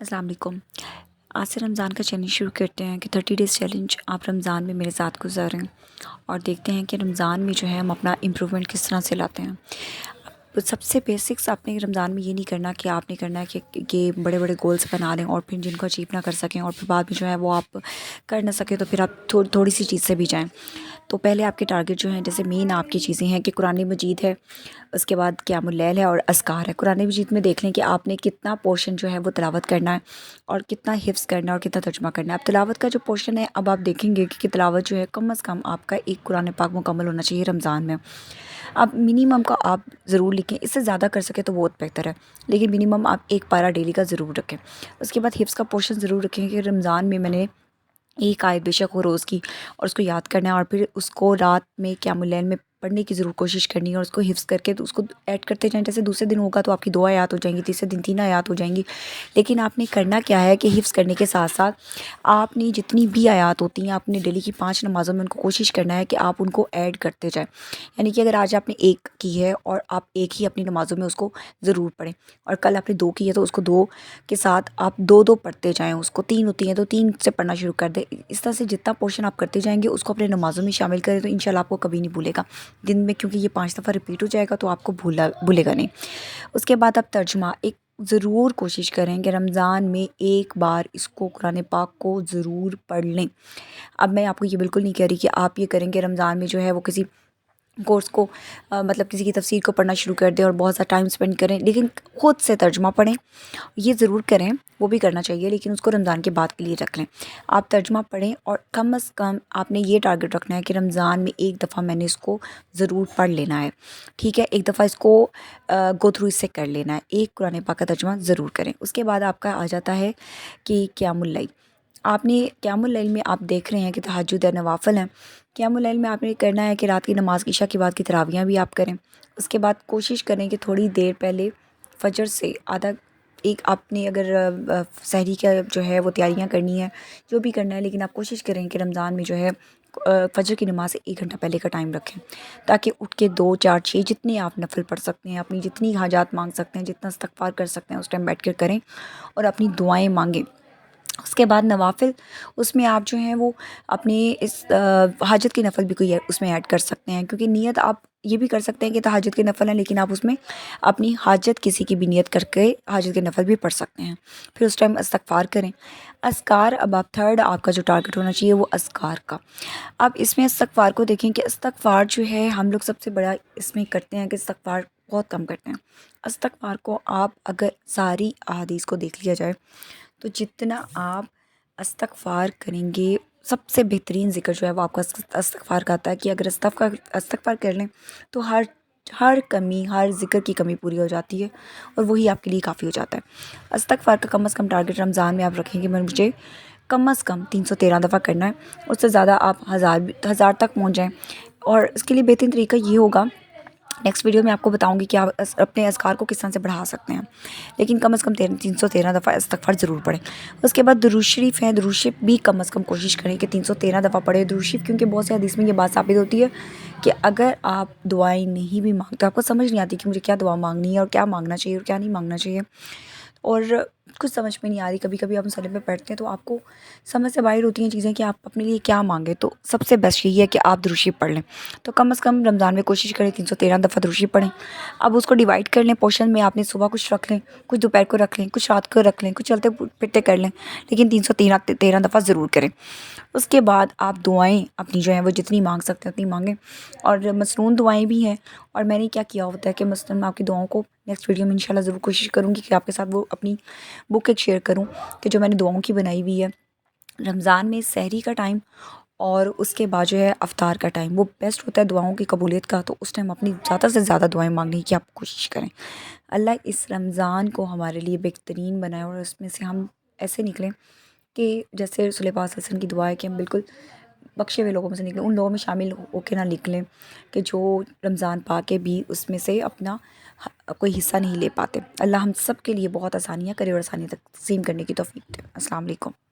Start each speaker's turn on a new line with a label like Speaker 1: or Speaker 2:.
Speaker 1: السلام علیکم۔ آج سے رمضان کا چیلنج شروع کرتے ہیں کہ 30 ڈیز چیلنج آپ رمضان میں میرے ساتھ گزاریں اور دیکھتے ہیں کہ رمضان میں جو ہے ہم اپنا امپرومنٹ کس طرح سے لاتے ہیں۔ سب سے بیسکس آپ نے رمضان میں یہ نہیں کرنا کہ آپ نے کرنا ہے کہ بڑے بڑے گولز بنا لیں اور پھر جن کو اچیو نہ کر سکیں اور پھر بعد میں جو ہے وہ آپ کر نہ سکیں تو پھر آپ تھوڑی سی چیز سے بھی جائیں۔ تو پہلے آپ کے ٹارگٹ جو ہیں جیسے مین آپ کی چیزیں ہیں کہ قرآن مجید ہے، اس کے بعد قیام اللیل ہے اور اذکار ہے۔ قرآن مجید میں دیکھ لیں کہ آپ نے کتنا پورشن جو ہے وہ تلاوت کرنا ہے اور کتنا حفظ کرنا ہے اور کتنا ترجمہ کرنا ہے۔ اب تلاوت کا جو پورشن ہے اب آپ دیکھیں گے کہ تلاوت جو ہے کم از کم آپ کا ایک قرآن پاک مکمل ہونا چاہیے رمضان میں۔ اب منیمم کا آپ ضرور لکھیں، اس سے زیادہ کر سکے تو بہت بہتر ہے، لیکن منیمم آپ ایک پارہ ڈیلی کا ضرور رکھیں۔ اس کے بعد حفظ کا پورشن ضرور رکھیں کہ رمضان میں نے ایک آیت بے شک ہو روز کی اور اس کو یاد کرنا ہے اور پھر اس کو رات میں قیام اللیل میں پڑھنے کی ضرور کوشش کرنی ہے اور اس کو حفظ کر کے تو اس کو ایڈ کرتے جائیں۔ جیسے دوسرے دن ہوگا تو آپ کی 2 آیات ہو جائیں گی، تیسرے دن 3 آیات ہو جائیں گی، لیکن آپ نے کرنا کیا ہے کہ حفظ کرنے کے ساتھ ساتھ آپ نے جتنی بھی آیات ہوتی ہیں آپ نے ڈیلی کی 5 نمازوں میں ان کو کوشش کرنا ہے کہ آپ ان کو ایڈ کرتے جائیں۔ یعنی کہ اگر آج آپ نے 1 کی ہے اور آپ 1 ہی اپنی نمازوں میں اس کو ضرور پڑھیں اور کل آپ نے 2 کی ہے تو اس کو 2 کے ساتھ آپ 2 پڑھتے جائیں، اس کو 3 ہوتی ہیں تو 3 سے پڑھنا شروع کر دیں۔ اس طرح سے جتنا پورشن آپ کرتے جائیں گے اس کو اپنے نمازوں میں شامل کریں تو انشاءاللہ آپ کو کبھی نہیں بھولے گا دن میں، کیونکہ یہ 5 دفعہ ریپیٹ ہو جائے گا تو آپ کو بھولے گا نہیں۔ اس کے بعد آپ ترجمہ ایک ضرور کوشش کریں کہ رمضان میں ایک بار اس کو قرآن پاک کو ضرور پڑھ لیں۔ اب میں آپ کو یہ بالکل نہیں کہہ رہی کہ آپ یہ کریں کہ رمضان میں جو ہے وہ کسی کورس کو مطلب کسی کی تفسیر کو پڑھنا شروع کر دیں اور بہت سا ٹائم سپینڈ کریں، لیکن خود سے ترجمہ پڑھیں، یہ ضرور کریں، وہ بھی کرنا چاہیے، لیکن اس کو رمضان کے بعد کے لیے رکھ لیں۔ آپ ترجمہ پڑھیں اور کم از کم آپ نے یہ ٹارگٹ رکھنا ہے کہ رمضان میں ایک دفعہ میں نے اس کو ضرور پڑھ لینا ہے، ٹھیک ہے، ایک دفعہ اس کو گو تھرو اس سے کر لینا ہے، ایک قرآن پاک کا ترجمہ ضرور کریں۔ اس کے بعد آپ کا آ جاتا ہے کہ قیام اللیل۔ آپ نے قیام اللیل میں آپ دیکھ رہے ہیں کہ تہجد ہے، نوافل ہیں۔ قیام اللیل میں آپ نے کرنا ہے کہ رات کی نماز عشاء کے بعد کی تراویحیں بھی آپ کریں۔ اس کے بعد کوشش کریں کہ تھوڑی دیر پہلے فجر سے آدھا ایک آپ نے اگر سحری کا جو ہے وہ تیاریاں کرنی ہے جو بھی کرنا ہے، لیکن آپ کوشش کریں کہ رمضان میں جو ہے فجر کی نماز سے 1 گھنٹہ پہلے کا ٹائم رکھیں تاکہ اٹھ کے 2 4 6 جتنے آپ نفل پڑھ سکتے ہیں، اپنی جتنی حاجات مانگ سکتے ہیں، جتنا استغفار کر سکتے ہیں اس ٹائم بیٹھ کر کریں اور اپنی دعائیں مانگیں۔ اس کے بعد نوافل، اس میں آپ جو ہیں وہ اپنی اس حاجت کی نفل بھی کوئی اس میں ایڈ کر سکتے ہیں، کیونکہ نیت آپ یہ بھی کر سکتے ہیں کہ تہجد کے نفل ہیں لیکن آپ اس میں اپنی حاجت کسی کی بھی نیت کر کے حاجت کے نفل بھی پڑھ سکتے ہیں، پھر اس ٹائم استغفار کریں۔ اذکار، اب آپ تھرڈ آپ کا جو ٹارگٹ ہونا چاہیے وہ اذکار کا۔ اب اس میں استغفار کو دیکھیں کہ استغفار جو ہے ہم لوگ سب سے بڑا اس میں کرتے ہیں کہ استغفار بہت کم کرتے ہیں۔ استغفار کو آپ اگر ساری احادیث کو دیکھ لیا جائے تو جتنا آپ استغفار کریں گے، سب سے بہترین ذکر جو ہے وہ آپ کا استغفار کا آتا ہے کہ اگر استغفار کر لیں تو ہر کمی، ہر ذکر کی کمی پوری ہو جاتی ہے اور وہی آپ کے لیے کافی ہو جاتا ہے۔ استغفار کا کم از کم ٹارگٹ رمضان میں آپ رکھیں گے مجھے کم از کم 313 دفعہ کرنا ہے، اس سے زیادہ آپ ہزار تک پہنچ جائیں، اور اس کے لیے بہترین طریقہ یہ ہوگا، نیکسٹ ویڈیو میں آپ کو بتاؤں گی کہ آپ اپنے اذکار کو کس طرح سے بڑھا سکتے ہیں، لیکن کم از کم 313 دفعہ استغفار ضرور پڑھیں۔ اس کے بعد درود شریف ہے، درود شریف بھی کم از کم کوشش کریں کہ 313 دفعہ پڑھیں درود شریف، کیونکہ بہت سے حدیث میں یہ بات ثابت ہوتی ہے کہ اگر آپ دعائیں نہیں بھی مانگتے، آپ کو سمجھ نہیں آتی کہ مجھے کیا دعا مانگنی ہے اور کیا مانگنا چاہیے اور کیا نہیں مانگنا چاہیے، اور کچھ سمجھ میں نہیں آ رہی، کبھی کبھی آپ مسئلے پہ پڑھتے ہیں تو آپ کو سمجھ سے باہر ہوتی ہیں چیزیں کہ آپ اپنے لیے کیا مانگیں، تو سب سے بیسٹ یہی ہے کہ آپ درود شریف پڑھ لیں۔ تو کم از کم رمضان میں کوشش کریں 313 دفعہ درود شریف پڑھیں۔ اب اس کو ڈیوائڈ کر لیں پورشن میں، آپ نے صبح کچھ رکھ لیں، کچھ دوپہر کو رکھ لیں، کچھ رات کو رکھ لیں، کچھ چلتے پھرتے کر لیں، لیکن 313 دفعہ ضرور کریں۔ اس کے بعد آپ دعائیں اپنی جو ہیں وہ جتنی مانگ سکتے ہیں اتنی مانگیں، اور مسنون دعائیں بھی ہیں، اور میں نے کیا کیا ہوتا ہے کہ مثلاً میں آپ کی دعاؤں کو نیکسٹ ویڈیو میں انشاءاللہ ضرور کوشش کروں گی کہ آپ کے ساتھ وہ اپنی بک ایک شیئر کروں کہ جو میں نے دعاؤں کی بنائی ہوئی ہے رمضان میں، سحری کا ٹائم اور اس کے بعد جو ہے افطار کا ٹائم وہ بیسٹ ہوتا ہے دعاؤں کی قبولیت کا، تو اس ٹائم اپنی زیادہ سے زیادہ دعائیں مانگنے کی آپ کوشش کریں۔ اللہ اس رمضان کو ہمارے لیے بہترین بنائے اور اس میں سے ہم ایسے نکلیں کہ جیسے رسول پاک صلی اللہ علیہ وسلم کی دعا ہے کہ ہم بالکل بخشے ہوئے لوگوں میں سے نکلیں، ان لوگوں میں شامل ہو کے نہ نکلیں کہ جو رمضان پاک کے بھی اس میں سے اپنا کوئی حصہ نہیں لے پاتے۔ اللہ ہم سب کے لیے بہت آسانیاں کرے اور آسانیاں تقسیم کرنے کی توفیق دے۔ السلام علیکم۔